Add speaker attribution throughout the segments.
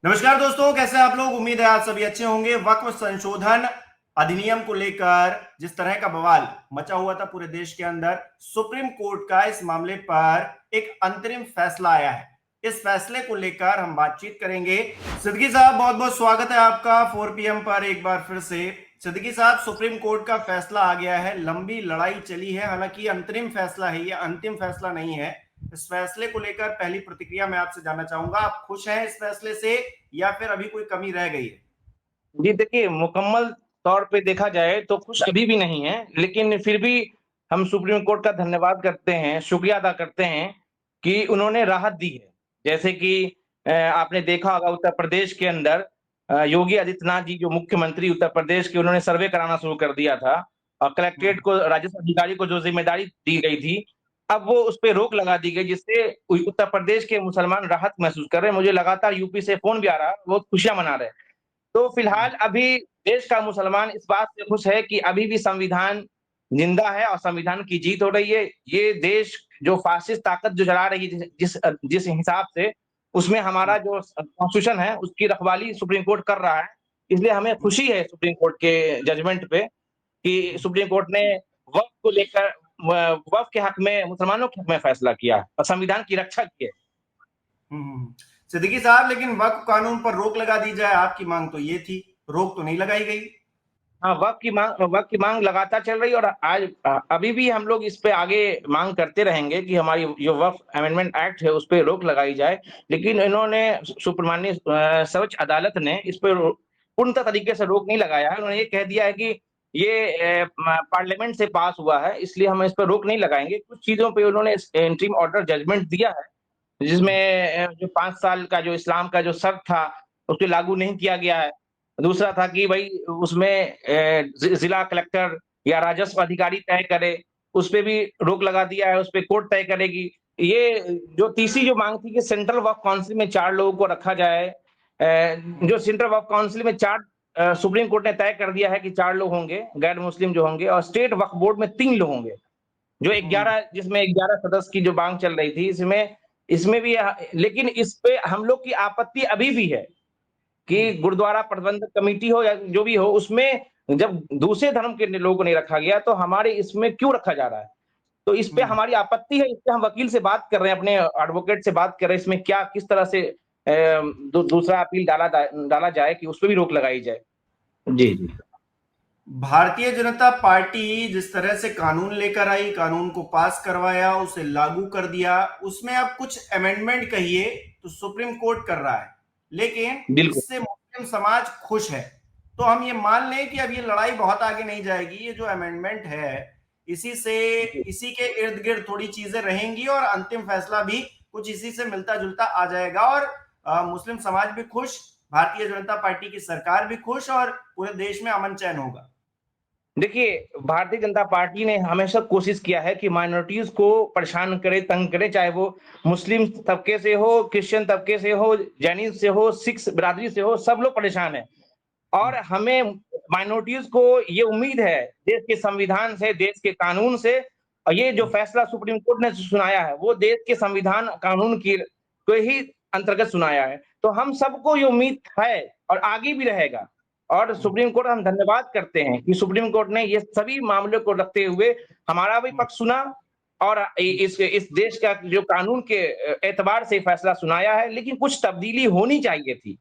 Speaker 1: नमस्कार दोस्तों, कैसे हैं आप लोग। उम्मीद है आप सभी अच्छे होंगे। वक्फ संशोधन अधिनियम को लेकर जिस तरह का बवाल मचा हुआ था पूरे देश के अंदर, सुप्रीम कोर्ट का इस मामले पर एक अंतरिम फैसला आया है। इस फैसले को लेकर हम बातचीत करेंगे। सिद्दीकी साहब, बहुत बहुत स्वागत है आपका 4 PM पर एक बार फिर से। सिद्दीकी साहब, सुप्रीम कोर्ट का फैसला आ गया है। लंबी लड़ाई चली है, हालांकि अंतरिम फैसला है, ये अंतिम फैसला नहीं है। इस फैसले को लेकर पहली प्रतिक्रिया मैं आपसे जानना चाहूंगा। आप खुश हैं इस फैसले से या फिर अभी कोई कमी रह गई है?
Speaker 2: जी देखिए, मुकम्मल तौर पे देखा जाए तो खुश अभी भी नहीं है, लेकिन फिर भी हम सुप्रीम कोर्ट का धन्यवाद करते हैं, शुक्रिया अदा करते हैं कि उन्होंने राहत दी है। जैसे कि आपने देखा होगा उत्तर प्रदेश के अंदर योगी आदित्यनाथ जी जो मुख्यमंत्री उत्तर प्रदेश के, उन्होंने सर्वे कराना शुरू कर दिया था और कलेक्ट्रेट
Speaker 1: हम्म।
Speaker 2: को, राजस्व अधिकारी को जो ज़िम्मेदारी दी गई थी, अब वो उस पे रोक लगा दी गई, जिससे उत्तर प्रदेश के मुसलमान राहत महसूस कर रहे हैं। मुझे लगातार यूपी से फ़ोन भी आ रहा है, बहुत खुशियाँ मना रहे हैं। तो फिलहाल अभी देश का मुसलमान इस बात से खुश है कि अभी भी संविधान जिंदा है और संविधान की जीत हो रही है। ये देश जो फासिस्ट ताकत जो चला रही है, जिस जिस हिसाब से, उसमें हमारा जो कॉन्स्टिट्यूशन है उसकी रखवाली सुप्रीम कोर्ट कर रहा है। इसलिए हमें खुशी है सुप्रीम कोर्ट के जजमेंट पे कि सुप्रीम कोर्ट ने वक्फ को लेकर वक्फ के हक में, मुसलमानों के हक में फैसला किया और संविधान की रक्षा की है।
Speaker 1: सिद्दीकी साहब, लेकिन वक्फ कानून पर रोक लगा दी जाए, आपकी मांग तो ये थी। रोक तो नहीं लगाई गई।
Speaker 2: हाँ, वक़्त की माँग लगातार चल रही है और आज अभी भी हम लोग इस पे आगे माँग करते रहेंगे कि हमारी जो वक़्फ अमेंडमेंट एक्ट है, उस पे रोक लगाई जाए। लेकिन इन्होंने सुब्रमण्य सर्वोच्च अदालत ने इस पे पूर्णतः तरीके से रोक नहीं लगाया है। उन्होंने ये कह दिया है कि ये पार्लियामेंट से पास हुआ है, इसलिए हम इस पे रोक नहीं लगाएँगे। कुछ चीज़ों पे उन्होंने इंटरिम ऑर्डर जजमेंट दिया है, जिसमें जो 5 साल का जो इस्लाम का जो शर्त था, उसे लागू नहीं किया गया है। दूसरा था कि भई उसमें जिला कलेक्टर या राजस्व अधिकारी तय करे, उसपे भी रोक लगा दिया है, उसपे कोर्ट तय करेगी। ये जो तीसरी जो माँग थी कि सेंट्रल वक्फ काउंसिल में 4 लोगों को रखा जाए, जो सेंट्रल वक्फ काउंसिल में 4 सुप्रीम कोर्ट ने तय कर दिया है कि 4 लोग होंगे, गैर मुस्लिम जो होंगे, और स्टेट वक्फ बोर्ड में 3 लोग होंगे। जो 11, जिसमें 11 सदस्य की जो माँग चल रही थी, इसमें इसमें भी लेकिन इस पे हम लोग की आपत्ति अभी भी है कि गुरुद्वारा प्रबंधक कमेटी हो या जो भी हो, उसमें जब दूसरे धर्म के लोगों को नहीं रखा गया, तो हमारे इसमें क्यों रखा जा रहा है? तो इस पे हमारी आपत्ति है। इस पे हम वकील से बात कर रहे हैं, अपने एडवोकेट से बात कर रहे हैं, इसमें क्या किस तरह से दूसरा अपील डाला जाए कि उस पे भी रोक लगाई जाए। जी, जी।
Speaker 1: भारतीय जनता पार्टी जिस तरह से कानून लेकर आई, कानून को पास करवाया, उसे लागू कर दिया, उसमें अब कुछ अमेंडमेंट कहिए तो सुप्रीम कोर्ट कर रहा है, लेकिन
Speaker 2: बिल्कुल।
Speaker 1: इससे मुस्लिम समाज खुश है। तो हम ये मान लें कि अब ये लड़ाई बहुत आगे नहीं जाएगी। ये जो अमेंडमेंट है, इसी से,
Speaker 2: जी।
Speaker 1: इसी के इर्द गिर्द थोड़ी चीजें रहेंगी और अंतिम फैसला भी कुछ इसी से मिलता जुलता आ जाएगा। और मुस्लिम समाज भी खुश, भारतीय जनता पार्टी की सरकार भी खुश और पूरे देश में अमन चैन होगा।
Speaker 2: देखिए, भारतीय जनता पार्टी ने हमेशा कोशिश किया है कि माइनॉरिटीज़ को परेशान करे, तंग करे, चाहे वो मुस्लिम तबके से हो, क्रिश्चियन तबके से हो, जैनिज़्म से हो, सिख बिरादरी से हो, सब लोग परेशान हैं। और हमें माइनॉरिटीज़ को ये उम्मीद है, देश के संविधान से, देश के कानून से, और ये जो फैसला सुप्रीम कोर्ट ने सुनाया है, वो देश के संविधान, कानून की को ही अंतर्गत सुनाया है। तो हम सबको ये उम्मीद है और आगे भी रहेगा। और सुप्रीम कोर्ट हम धन्यवाद करते हैं कि सुप्रीम कोर्ट ने ये सभी मामलों को रखते हुए हमारा भी पक्ष सुना और इस देश का जो कानून के एतबार से फैसला सुनाया है। लेकिन कुछ तब्दीली होनी चाहिए थी,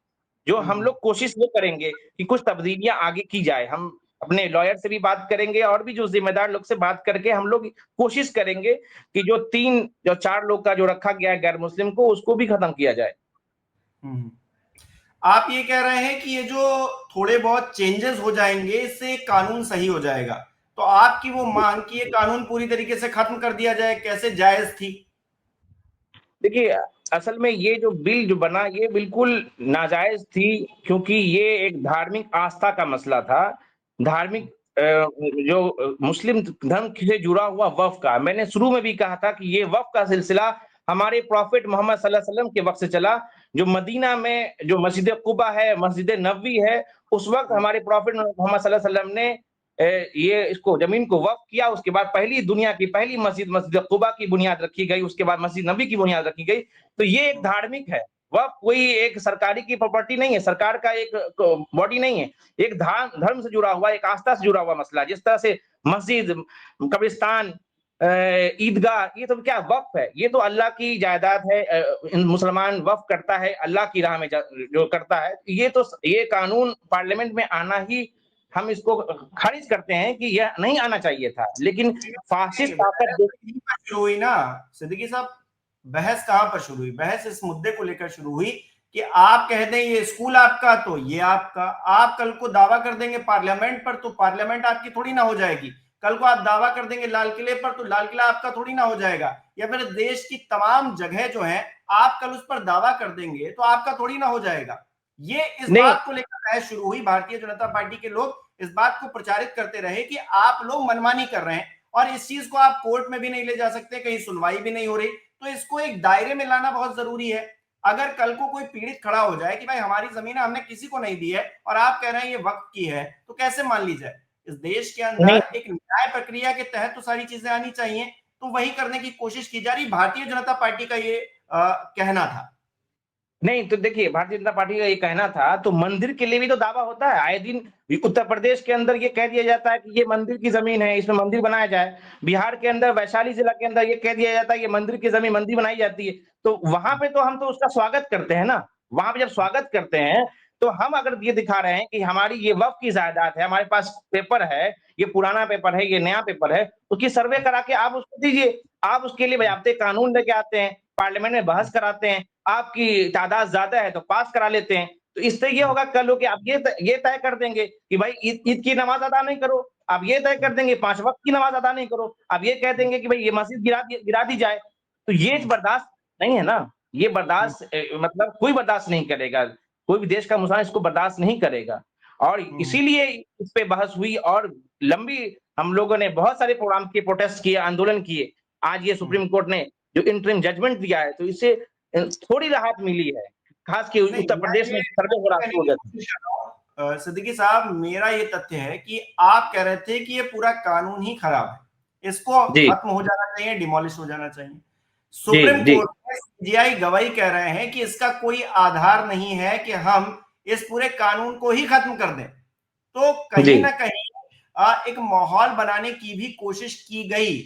Speaker 2: जो हम लोग कोशिश ये करेंगे कि कुछ तब्दीलियां आगे की जाए। हम अपने लॉयर से भी बात करेंगे और भी जो जिम्मेदार लोग से बात करके हम लोग कोशिश करेंगे कि जो 4 लोग का जो रखा गया है गैर मुस्लिम को, उसको भी खत्म किया जाए।
Speaker 1: हम्म। आप ये कह रहे हैं कि ये जो थोड़े बहुत चेंजेस हो जाएंगे, इससे कानून सही हो जाएगा। तो आपकी वो मांग कि ये कानून पूरी तरीके से खत्म कर दिया जाए, कैसे जायज थी?
Speaker 2: देखिए, असल में ये जो बिल जो बना, ये बिल्कुल नाजायज़ थी, क्योंकि ये एक धार्मिक आस्था का मसला था। धार्मिक जो मुस्लिम धर्म से जुड़ा हुआ वक़्फ़ का, मैंने शुरू में भी कहा था कि ये वक़्फ़ का सिलसिला हमारे प्रॉफ़ेट मोहम्मद सल्लल्लाहु अलैहि वसल्लम के वक़्त से चला। जो मदीना में जो मस्जिद कुबा है, मस्जिद नबवी है, उस वक़्त हमारे प्रॉफ़ेट मोहम्मद सल्लल्लाहु अलैहि वसल्लम ने ये इसको ज़मीन को वक़्फ़ किया। उसके बाद पहली दुनिया की पहली मस्जिद, मस्जिद कुबा की बुनियाद रखी गई, उसके बाद मस्जिद नबी की बुनियाद रखी गई। तो ये एक धार्मिक है। वक्फ कोई एक सरकारी की प्रॉपर्टी नहीं है, सरकार का एक बॉडी नहीं है, एक धर्म से जुड़ा हुआ, एक आस्था से जुड़ा हुआ मसला। जिस तरह से मस्जिद, कब्रिस्तान, ईदगाह, ये तो क्या वक्फ है, ये तो अल्लाह की जायदाद है। मुसलमान वक्फ करता है अल्लाह की राह में जो करता है। ये कानून पार्लियामेंट में आना ही हम इसको खारिज करते हैं कि यह नहीं आना चाहिए था, लेकिन फासिस्ट ताकत
Speaker 1: यहीं पर शुरू हुई ना सिद्दीकी साहब, बहस कहां पर शुरू हुई? बहस इस मुद्दे को लेकर शुरू हुई कि आप कह दें ये स्कूल आपका तो ये आपका, आप कल को दावा कर देंगे पार्लियामेंट पर तो पार्लियामेंट आपकी थोड़ी ना हो जाएगी, कल को आप दावा कर देंगे लाल किले पर तो लाल किला आपका थोड़ी ना हो जाएगा, या फिर देश की तमाम जगह जो है आप कल उस पर दावा कर देंगे तो आपका थोड़ी ना हो जाएगा। ये इस
Speaker 2: नहीं।
Speaker 1: बात को लेकर बहस शुरू हुई। भारतीय जनता पार्टी के लोग इस बात को प्रचारित करते रहे कि आप लोग मनमानी कर रहे हैं और इस चीज को आप कोर्ट में भी नहीं ले जा सकते, कहीं सुनवाई भी नहीं हो रही, तो इसको एक दायरे में लाना बहुत जरूरी है। अगर कल को कोई पीड़ित खड़ा हो जाए कि भाई हमारी जमीन हमने किसी को नहीं दी है और आप कह रहे हैं ये वक्त की है, तो कैसे मान ली जाए? इस देश के
Speaker 2: नहीं,
Speaker 1: अंदर एक न्याय प्रक्रिया के तहत तो सारी चीजें आनी चाहिए, तो वही करने की कोशिश की जा रही। भारतीय जनता पार्टी का ये कहना था।
Speaker 2: नहीं, तो देखिए, भारतीय जनता पार्टी का ये कहना था, तो मंदिर के लिए भी तो दावा होता है आए दिन। उत्तर प्रदेश के अंदर ये कह दिया जाता है कि ये मंदिर की जमीन है, इसमें मंदिर बनाया जाए। बिहार के अंदर, वैशाली जिला के अंदर ये कह दिया जाता है ये मंदिर की जमीन, मंदिर बनाई जाती है। तो वहां पे तो हम तो उसका स्वागत करते हैं ना। वहां पे जब स्वागत करते हैं, तो हम अगर ये दिखा रहे हैं कि हमारी ये वक्फ की जायदाद है, हमारे पास पेपर है, ये पुराना पेपर है, ये नया पेपर है, उसकी सर्वे करा के आप उसको दीजिए। आप उसके लिए बजाबते कानून लेके आते हैं, पार्लियामेंट में बहस कराते हैं, आपकी तादाद ज्यादा है तो पास करा लेते हैं। तो इससे ये होगा कल हो कि आप ये तय कर देंगे कि भाई ईद की नमाज अदा नहीं करो, आप ये तय कर देंगे 5 वक्त की नमाज अदा नहीं करो, आप ये कह देंगे कि भाई ये मस्जिद गिरा दी जाए। तो ये बर्दाश्त नहीं है ना। ये बर्दाश्त मतलब कोई बर्दाश्त नहीं करेगा, कोई भी देश का मुसलमान इसको बर्दाश्त नहीं करेगा। और इसीलिए इस पे बहस हुई और लंबी, हम लोगों ने बहुत सारे प्रोग्राम किए, प्रोटेस्ट किए, आंदोलन किए। आज ये सुप्रीम कोर्ट ने जो इंटरिम जजमेंट दिया है, तो इससे थोड़ी राहत मिली है, खास कि
Speaker 1: नहीं,
Speaker 2: उत्तर प्रदेश में सर्वे हो रहा
Speaker 1: कहने
Speaker 2: शुरू हो
Speaker 1: की
Speaker 2: गया था।
Speaker 1: कोशिश कर रहा हूं सिद्दीकी साहब, मेरा ये तथ्य है कि आप कह रहे थे कि ये पूरा कानून ही खराब है, इसको
Speaker 2: जी
Speaker 1: खत्म हो जाना चाहिए, डिमोलिश हो जाना चाहिए।
Speaker 2: जी
Speaker 1: सुप्रीम
Speaker 2: जी
Speaker 1: कोर्ट में सीजीआई गवाही कह रहे हैं कि इसका कोई आधार नहीं है कि हम इस पूरे कानून को ही खत्म कर दें। तो
Speaker 2: जी।
Speaker 1: कहीं ना कहीं एक माहौल बनाने की भी कोशिश की गई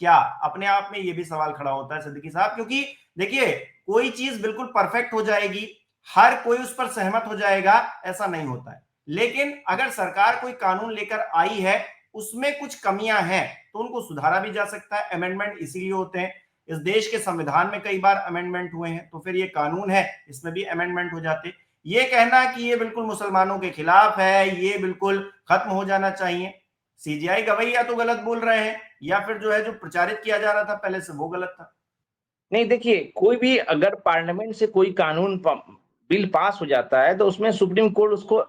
Speaker 1: क्या? अपने आप में ये भी सवाल खड़ा होता है सिद्दीकी साहब, क्योंकि देखिए कोई चीज बिल्कुल परफेक्ट हो जाएगी, हर कोई उस पर सहमत हो जाएगा, ऐसा नहीं होता है। लेकिन अगर सरकार कोई कानून लेकर आई है, उसमें कुछ कमियां हैं, तो उनको सुधारा भी जा सकता है। अमेंडमेंट इसीलिए होते हैं, इस देश के संविधान में कई बार अमेंडमेंट हुए हैं, तो फिर ये कानून है, इसमें भी अमेंडमेंट हो जाते। ये कहना कि ये बिल्कुल मुसलमानों के खिलाफ है, ये बिल्कुल खत्म हो जाना चाहिए, सीजीआई गवाही या तो गलत बोल रहे हैं या फिर जो है जो प्रचारित किया जा रहा था पहले से वो गलत था।
Speaker 2: नहीं, देखिए, कोई भी अगर पार्लियामेंट से कोई बिल पास हो जाता है, तो उसमें सुप्रीम कोर्ट उसको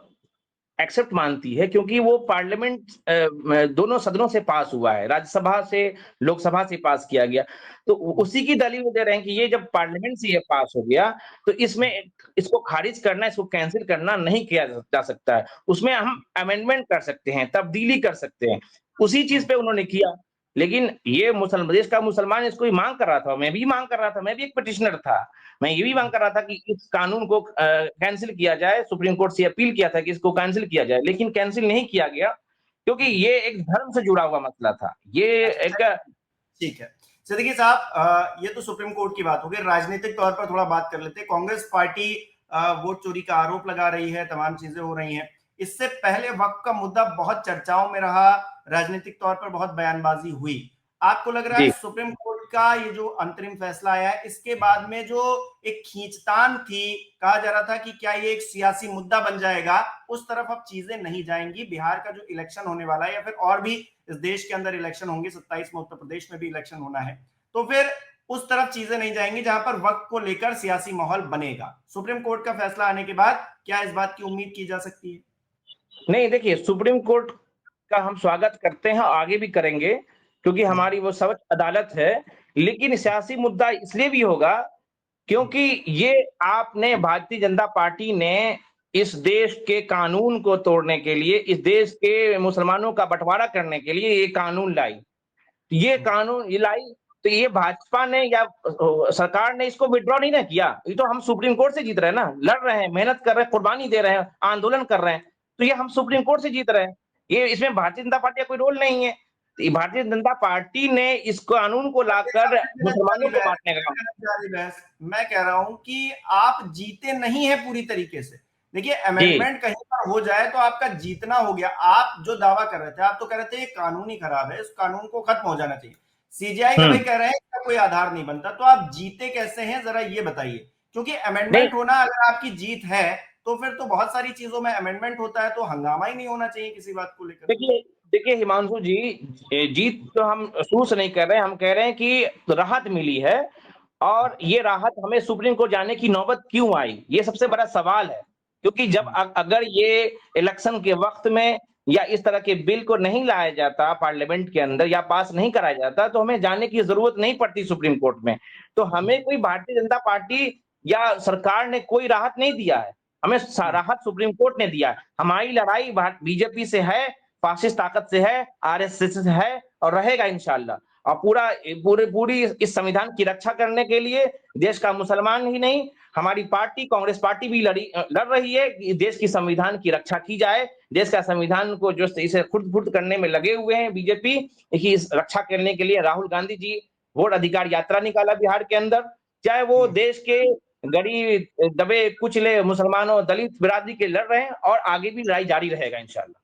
Speaker 2: एक्सेप्ट मानती है, क्योंकि वो पार्लियामेंट दोनों सदनों से पास हुआ है, राज्यसभा से, लोकसभा से पास किया गया। तो उसी की दलील दे रहे हैं कि ये जब पार्लियामेंट से ये पास हो गया, तो इसमें इसको खारिज करना, इसको कैंसिल करना नहीं किया जा सकता है। उसमें हम अमेंडमेंट कर सकते हैं, तब्दीली कर सकते हैं। उसी चीज पे उन्होंने किया। लेकिन ये मुसलमान, देश का मुसलमान इसको ही मांग कर रहा था, मैं भी मांग कर रहा था, मैं भी एक पिटिशनर था। मैं ये भी मांग कर रहा था कि इस कानून को कैंसिल किया जाए। सुप्रीम कोर्ट से अपील किया था कि इसको कैंसिल किया जाए, लेकिन कैंसिल नहीं किया गया, क्योंकि ये एक धर्म से जुड़ा हुआ मसला था। ये एक
Speaker 1: ठीक है सिद्दीकी साहब, ये तो सुप्रीम कोर्ट की बात हो गई, राजनीतिक तौर पर थोड़ा बात कर लेते हैं। कांग्रेस पार्टी वोट चोरी का आरोप लगा रही है, तमाम चीजें हो रही हैं। इससे पहले वक्त का मुद्दा बहुत चर्चाओं में रहा, राजनीतिक तौर पर बहुत बयानबाजी हुई। आपको लग रहा है
Speaker 2: जी
Speaker 1: सुप्रीम कोर्ट का ये जो अंतरिम फैसला आया है, इसके बाद में जो एक खींचतान थी, कहा जा रहा था कि क्या ये एक सियासी मुद्दा बन जाएगा, उस तरफ अब चीजें नहीं जाएंगी? बिहार का जो इलेक्शन होने वाला है या फिर और भी इस देश के अंदर इलेक्शन होंगे, 27 में उत्तर प्रदेश में भी इलेक्शन होना है, तो फिर उस तरफ चीजें नहीं जाएंगी जहां पर वक्त को लेकर सियासी माहौल बनेगा। सुप्रीम कोर्ट का फैसला आने के बाद क्या इस बात की उम्मीद की जा सकती है?
Speaker 2: नहीं, देखिए, सुप्रीम कोर्ट का हम स्वागत करते हैं और आगे भी करेंगे, क्योंकि हमारी वो सर्वोच्च अदालत है। लेकिन सियासी मुद्दा इसलिए भी होगा क्योंकि ये आपने, भारतीय जनता पार्टी ने इस देश के कानून को तोड़ने के लिए, इस देश के मुसलमानों का बंटवारा करने के लिए ये कानून लाई। ये कानून ये लाई, तो ये भाजपा ने या सरकार ने इसको विड्रॉ नहीं ना किया, ये तो हम सुप्रीम कोर्ट से जीत रहे हैं ना, लड़ रहे हैं, मेहनत कर रहे हैं, कुर्बानी दे रहे हैं, आंदोलन कर रहे हैं, तो ये हम सुप्रीम कोर्ट से जीत रहे हैं। ये इसमें भारतीय जनता पार्टी का कोई रोल नहीं है। तो भारतीय जनता पार्टी ने इस कानून को लाकर मुसलमानों को बांटने का
Speaker 1: मैं कह रहा हूं कि आप जीते नहीं है पूरी तरीके से। देखिए, अमेंडमेंट कहीं पर हो जाए तो आपका जीतना हो गया। आप जो दावा कर रहे थे, आप तो कह रहे थे ये कानून ही खराब है, इस कानून को खत्म हो जाना चाहिए। सीजेआई का भी कह रहे हैं इसका कोई आधार नहीं बनता, तो आप जीते कैसे हैं जरा ये बताइए। क्योंकि अमेंडमेंट होना अगर आपकी जीत है तो फिर तो बहुत सारी चीजों में अमेंडमेंट होता है, तो हंगामा ही नहीं होना चाहिए किसी बात को लेकर।
Speaker 2: देखिए हिमांशु जी, जीत तो हम शुरू से नहीं कर रहे हैं, हम कह रहे हैं कि राहत मिली है, और ये राहत हमें सुप्रीम कोर्ट जाने की नौबत क्यों आई, ये सबसे बड़ा सवाल है। क्योंकि जब अगर ये इलेक्शन के वक्त में या इस तरह के बिल को नहीं लाया जाता पार्लियामेंट के अंदर या पास नहीं कराया जाता, तो हमें जाने की जरूरत नहीं पड़ती सुप्रीम कोर्ट में। तो हमें कोई भारतीय जनता पार्टी या सरकार ने कोई राहत नहीं दिया है, हमें राहत सुप्रीम कोर्ट ने दिया है। हमारी लड़ाई बीजेपी से है, फासिस्ट ताकत से है, आरएसएस से है, और रहेगा इंशाल्लाह। और पूरी इस संविधान की रक्षा करने के लिए देश का मुसलमान ही नहीं, हमारी पार्टी कांग्रेस पार्टी भी लड़ रही है कि देश की संविधान की रक्षा की जाए। देश का संविधान को जो इसे खुर्द करने में लगे हुए हैं बीजेपी की, इस रक्षा करने के लिए राहुल गांधी जी वोट अधिकार यात्रा निकाला बिहार के अंदर। चाहे वो देश के गरीब दबे कुचले मुसलमानों दलित बिरादरी के लड़ रहे हैं, और आगे भी लड़ाई जारी रहेगा इंशाल्लाह।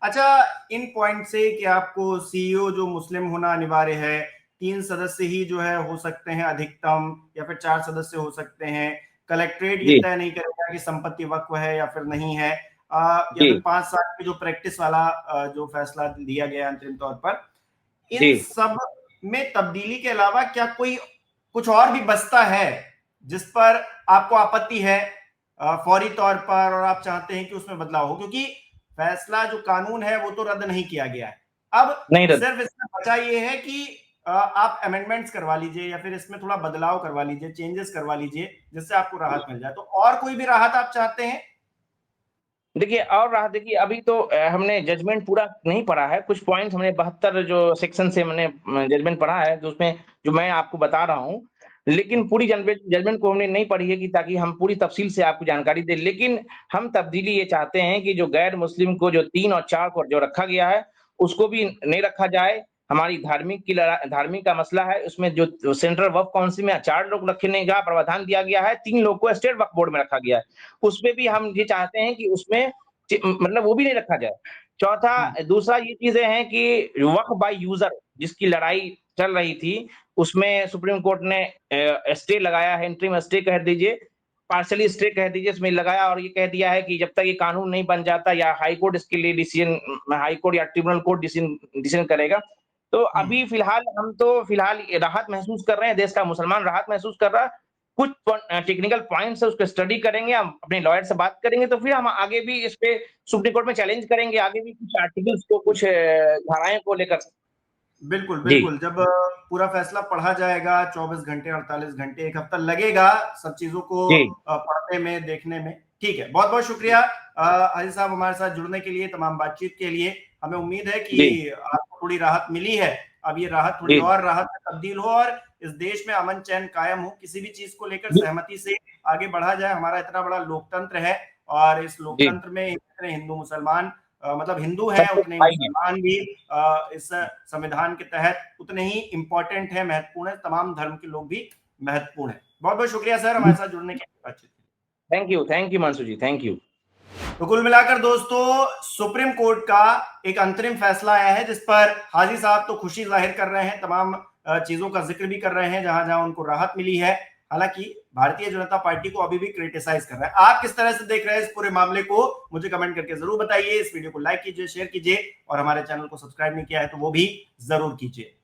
Speaker 1: अच्छा, इन पॉइंट से कि आपको सीईओ जो मुस्लिम होना अनिवार्य है, 3 सदस्य ही जो है हो सकते हैं अधिकतम, या फिर 4 सदस्य हो सकते हैं, कलेक्ट्रेट ये तय नहीं करेगा कि संपत्ति वक्फ है या फिर नहीं है, या फिर 5 साल की जो प्रैक्टिस वाला जो फैसला दिया गया अंतरिम तौर पर, इन सब में तब्दीली के अलावा क्या कोई कुछ और भी बचता है जिस पर आपको आपत्ति है फौरी तौर पर, और आप चाहते हैं कि उसमें बदलाव हो? क्योंकि फैसला जो कानून है वो तो रद्द नहीं किया गया है, अब सिर्फ इसमें बचा ये है कि आप अमेंडमेंट्स करवा लीजिए या फिर इसमें थोड़ा बदलाव करवा लीजिए, चेंजेस करवा लीजिए, जिससे आपको राहत मिल जाए। तो और कोई भी राहत आप चाहते हैं?
Speaker 2: देखिए, और राहत देखिए, अभी तो हमने जजमेंट पूरा नहीं पढ़ा है, कुछ पॉइंट्स हमने 72 जो सेक्शन से हमने जजमेंट पढ़ा है, जो उसमें जो मैं आपको बता रहा हूँ, लेकिन पूरी जजमेंट को हमने नहीं पढ़ी है कि ताकि हम पूरी तफसील से आपको जानकारी दें। लेकिन हम तब्दीली ये चाहते हैं कि जो गैर मुस्लिम को जो 3 और 4 को जो रखा गया है उसको भी नहीं रखा जाए। हमारी धार्मिक का मसला है, उसमें जो सेंट्रल वक्फ काउंसिल में 4 लोग रखने का प्रावधान दिया गया है, 3 लोग को स्टेट वक्फ बोर्ड में रखा गया है, उसमें भी हम ये चाहते हैं कि उसमें मतलब वो भी नहीं रखा जाए। चौथा, दूसरा ये चीजें हैं कि वक्फ बाय यूजर जिसकी लड़ाई चल रही थी, उसमें सुप्रीम कोर्ट ने स्टे लगाया है, इंटरिम स्टे कह दीजिए, पार्शली स्टे कह दीजिए, इसमें लगाया, और ये कह दिया है कि जब तक ये कानून नहीं बन जाता या हाई कोर्ट इसके लिए डिसीजन, हाई कोर्ट या ट्रिब्यूनल कोर्ट डिसीजन करेगा। तो अभी फिलहाल हम तो राहत महसूस कर रहे हैं, देश का मुसलमान राहत महसूस कर रहा है। कुछ टेक्निकल पॉइंट्स है उसको स्टडी करेंगे, हम अपने लॉयर से बात करेंगे, तो फिर हम आगे भी इस पे सुप्रीम कोर्ट में चैलेंज करेंगे, आगे भी कुछ आर्टिकल्स को, कुछ धाराएं को लेकर।
Speaker 1: बिल्कुल, जब पूरा फैसला पढ़ा जाएगा, 24 घंटे 48 घंटे 1 हफ्ता लगेगा सब चीजों को पढ़ने में, देखने में। ठीक है, बहुत बहुत शुक्रिया हाजी साहब हमारे साथ जुड़ने के लिए, तमाम बातचीत के लिए। हमें उम्मीद है कि आपको थोड़ी राहत मिली है, अब ये राहत थोड़ी और राहत में तब्दील हो और इस देश में अमन चैन कायम हो, किसी भी चीज को लेकर सहमति से आगे बढ़ा जाए। हमारा इतना बड़ा लोकतंत्र है, और इस लोकतंत्र में इतने हिंदू मुसलमान, मतलब हिंदू है उतने मुसलमान भी इस संविधान के तहत उतने ही इंपॉर्टेंट है, महत्वपूर्ण है, तमाम धर्म के लोग भी महत्वपूर्ण है। बहुत बहुत शुक्रिया सर हमारे साथ जुड़ने के लिए।
Speaker 2: Thank you Mansu ji, thank you.
Speaker 1: तो कुल मिलाकर दोस्तों, सुप्रीम कोर्ट का एक अंतरिम फैसला आया है, जिस पर हाजी साहब तो खुशी जाहिर कर रहे हैं, तमाम चीजों का जिक्र भी कर रहे हैं जहां जहां उनको राहत मिली है। हालांकि भारतीय जनता पार्टी को अभी भी क्रिटिसाइज कर रहा है। आप किस तरह से देख रहे हैं इस पूरे मामले को, मुझे कमेंट करके जरूर बताइए। इस वीडियो को लाइक कीजिए, शेयर कीजिए, और हमारे चैनल को सब्सक्राइब नहीं किया है तो वो भी जरूर कीजिए।